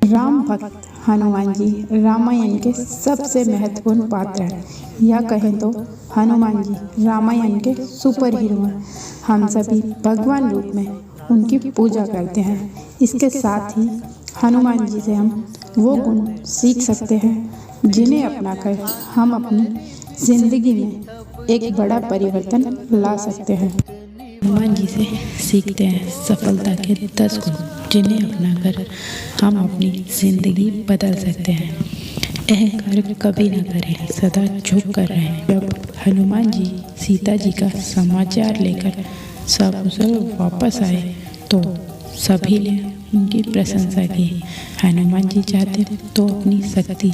राम भक्त हनुमान जी रामायण के सबसे महत्वपूर्ण पात्र हैं। या कहें तो हनुमान जी रामायण के सुपर हीरो हैं। हम सभी भगवान रूप में उनकी पूजा करते हैं। इसके साथ ही हनुमान जी से हम वो गुण सीख सकते हैं जिन्हें अपनाकर हम अपनी जिंदगी में एक बड़ा परिवर्तन ला सकते हैं। हनुमान जी से सीखते हैं सफलता के 10 गुण जिन्हें अपनाकर हम अपनी जिंदगी बदल सकते हैं। अहंकार कभी न करें, सदा झुक कर रहें। जब हनुमान जी सीता जी का समाचार लेकर सकुशल वापस आए तो सभी ने उनकी प्रशंसा की। हनुमान जी चाहते तो अपनी शक्ति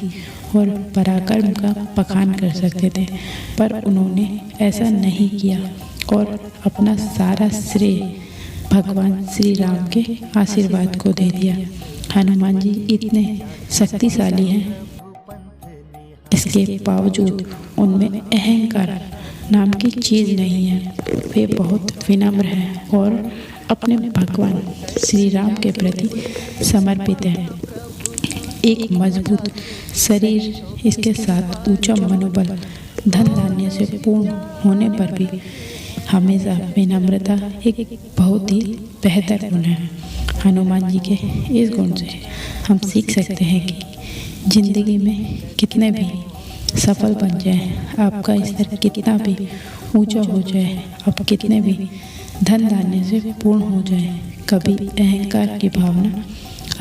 और पराक्रम का बखान कर सकते थे, पर उन्होंने ऐसा नहीं किया और अपना सारा श्रेय भगवान श्री राम के आशीर्वाद को दे दिया। हनुमान जी इतने शक्तिशाली हैं, इसके बावजूद उनमें अहंकार नाम की चीज़ नहीं है। वे बहुत विनम्र हैं और अपने भगवान श्री राम के प्रति समर्पित हैं। एक मजबूत शरीर, इसके साथ ऊंचा मनोबल, धन धान्य से पूर्ण होने पर भी हमेशा विनम्रता एक बहुत ही बेहतर गुण है। हनुमान जी के इस गुण से हम सीख सकते हैं कि जिंदगी में कितने भी सफल बन जाए, आपका स्तर कितना भी ऊंचा हो जाए, आप कितने भी धन धान्य से पूर्ण हो जाए, कभी अहंकार की भावना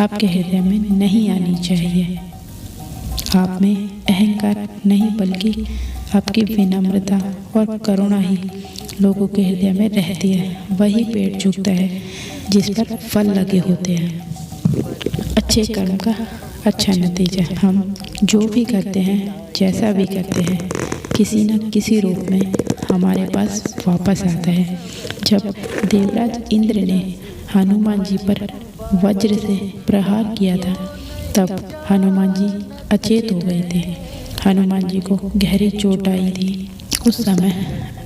आपके हृदय में नहीं आनी चाहिए। आप में अहंकार नहीं बल्कि आपकी विनम्रता और करुणा ही लोगों के हृदय में रहती है। वही पेड़ झुकता है जिस पर फल लगे होते हैं। अच्छे कर्म का अच्छा नतीजा हम जो भी करते हैं, जैसा भी करते हैं, किसी न किसी रूप में हमारे पास वापस आता है। जब देवराज इंद्र ने हनुमान जी पर वज्र से प्रहार किया था, तब हनुमान जी अचेत हो गए थे। हनुमान जी को गहरी चोट आई थी। उस समय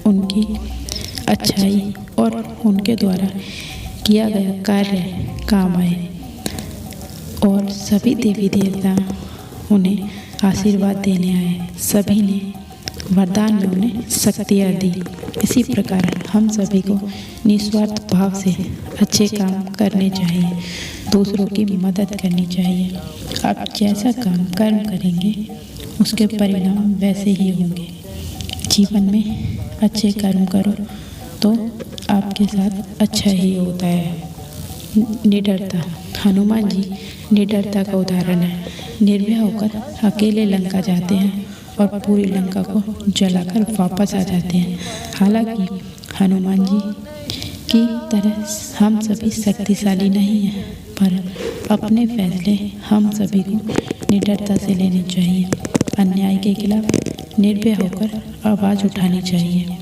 उनकी अच्छाई और उनके द्वारा किया गया कार्य काम आए और सभी देवी देवता उन्हें आशीर्वाद देने आए। सभी ने वरदान में उन्हें शक्तियाँ दी। इसी प्रकार हम सभी को निस्वार्थ भाव से अच्छे काम करने चाहिए, दूसरों की मदद करनी चाहिए। आप जैसा काम कर्म करेंगे उसके परिणाम वैसे ही होंगे। जीवन में अच्छे कर्म करो तो आपके साथ अच्छा ही होता है। निडरता, हनुमान जी निडरता का उदाहरण है। निर्भय होकर अकेले लंका जाते हैं और पूरी लंका को जलाकर वापस आ जाते हैं। हालांकि हनुमान जी की तरह हम सभी शक्तिशाली नहीं हैं, पर अपने फैसले हम सभी को निडरता से लेने चाहिए। अन्याय के खिलाफ निर्भय होकर आवाज़ उठानी चाहिए।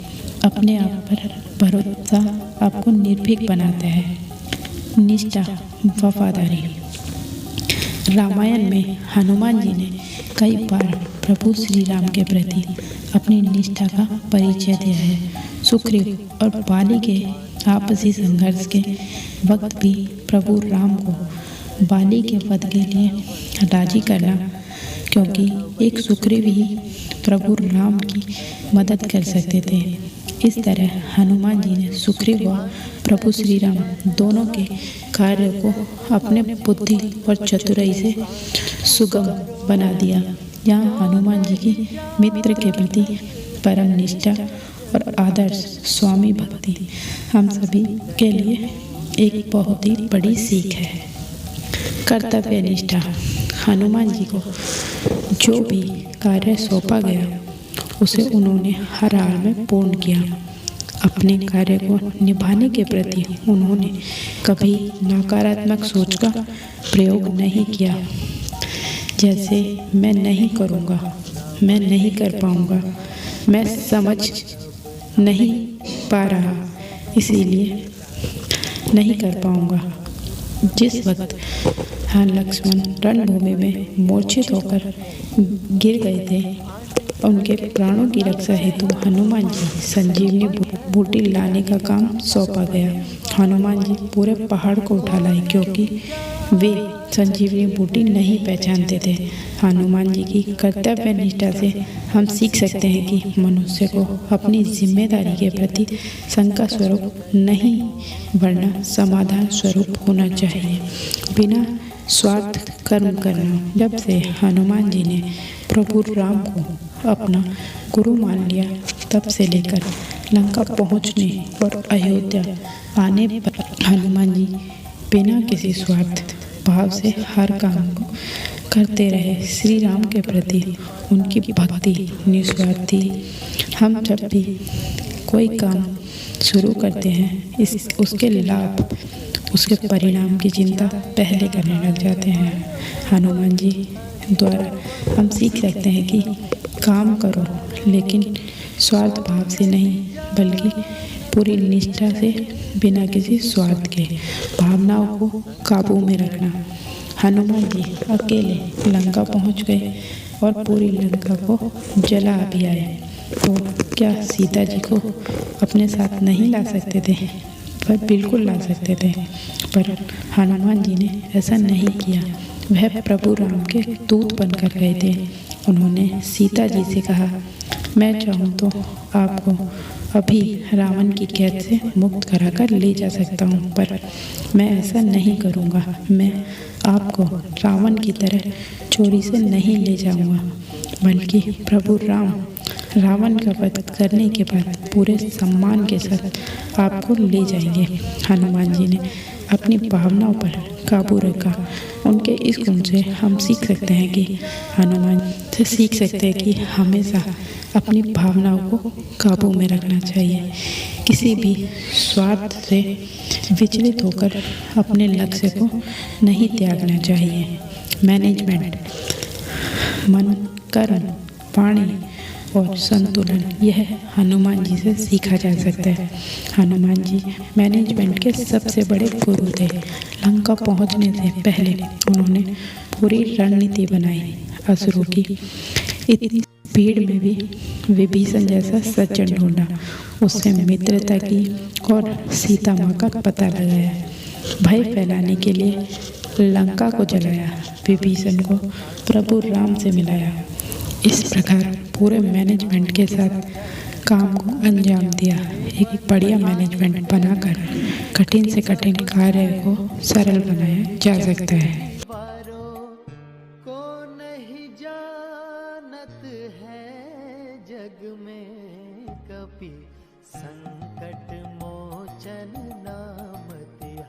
अपने आप पर भरोसा आपको निर्भीक बनाता है। निष्ठा, वफादारी, रामायण में हनुमान जी ने कई बार प्रभु श्री राम के प्रति अपनी निष्ठा का परिचय दिया है। सुग्रीव और बाली के आपसी संघर्ष के वक्त भी प्रभु राम को बाली के वध के लिए राजी करना, क्योंकि एक सुग्रीव ही प्रभु राम की मदद कर सकते थे। इस तरह हनुमान जी ने सुग्रीव और प्रभु श्री राम दोनों के कार्य को अपने बुद्धि और चतुराई से सुगम बना दिया। यहाँ हनुमान जी की मित्र के प्रति परम निष्ठा और आदर्श स्वामी भक्ति हम सभी के लिए एक बहुत ही बड़ी सीख है। कर्तव्य निष्ठा, हनुमान जी को जो भी कार्य सौंपा गया उसे उन्होंने हर हाल में पूर्ण किया। अपने कार्य को निभाने के प्रति उन्होंने कभी नकारात्मक सोच का प्रयोग नहीं किया, जैसे मैं नहीं करूँगा, मैं नहीं कर पाऊँगा, मैं समझ नहीं पा रहा इसीलिए नहीं कर पाऊँगा। जिस वक्त लक्ष्मण रणभूमि में मूर्छित होकर गिर गए थे, उनके प्राणों की रक्षा हेतु हनुमान जी संजीवनी बूटी लाने का काम सौंपा गया। हनुमान जी पूरे पहाड़ को उठा लाए, क्योंकि वे संजीवनी बूटी नहीं पहचानते थे। हनुमान जी की कर्तव्य निष्ठा से हम सीख सकते हैं कि मनुष्य को अपनी जिम्मेदारी के प्रति शंका स्वरूप नहीं वरना समाधान स्वरूप होना चाहिए। बिना स्वार्थ कर्म करना। जब से हनुमान जी ने प्रभु राम को अपना गुरु मान लिया, तब से लेकर लंका पहुंचने और अयोध्या आने पर हनुमान जी बिना किसी स्वार्थ भाव से हर काम को करते रहे। श्री राम के प्रति उनकी भक्ति निस्वार्थ थी। हम जब भी कोई काम शुरू करते हैं उसके लाभ उसके परिणाम की चिंता पहले करने लग जाते हैं। हनुमान जी द्वारा हम सीख सकते हैं कि काम करो लेकिन स्वार्थ भाव से नहीं, बल्कि पूरी निष्ठा से, बिना किसी स्वार्थ के। भावनाओं को काबू में रखना। हनुमान जी अकेले लंका पहुंच गए और पूरी लंका को जला भी आए, तो क्या सीता जी को अपने साथ नहीं ला सकते थे? पर बिल्कुल ला सकते थे, पर हनुमान जी ने ऐसा नहीं किया। वह प्रभु राम के दूत बनकर गए थे। उन्होंने सीता जी से कहा, मैं चाहूँ तो आपको अभी रावण की कैद से मुक्त कराकर ले जा सकता हूँ, पर मैं ऐसा नहीं करूँगा। मैं आपको रावण की तरह चोरी से नहीं ले जाऊँगा, बल्कि प्रभु राम रावण का वध करने के बाद पूरे सम्मान के साथ आपको ले जाएंगे। हनुमान जी ने अपनी भावनाओं पर काबू रखा। उनके इस गुण से हम सीख सकते हैं कि हनुमान से सीख सकते हैं कि हमेशा अपनी भावनाओं को काबू में रखना चाहिए। किसी भी स्वार्थ से विचलित होकर अपने लक्ष्य को नहीं त्यागना चाहिए। मैनेजमेंट, मन, कर्म, वाणी और संतुलन, यह हनुमान जी से सीखा जा सकता है। हनुमान जी मैनेजमेंट के सबसे बड़े गुरु थे। लंका पहुंचने से पहले उन्होंने पूरी रणनीति बनाई। असुरों की इतनी भीड़ में भी विभीषण जैसा सज्जन ढूंढा, उससे मित्रता की और सीता माँ का पता लगाया। भय फैलाने के लिए लंका को जलाया, विभीषण को प्रभु राम से मिलाया। इस प्रकार पूरे मैनेजमेंट के साथ काम को अंजाम दिया। एक बढ़िया मैनेजमेंट बनाकर कठिन से कठिन कार्य को सरल बनाया जा सकता है।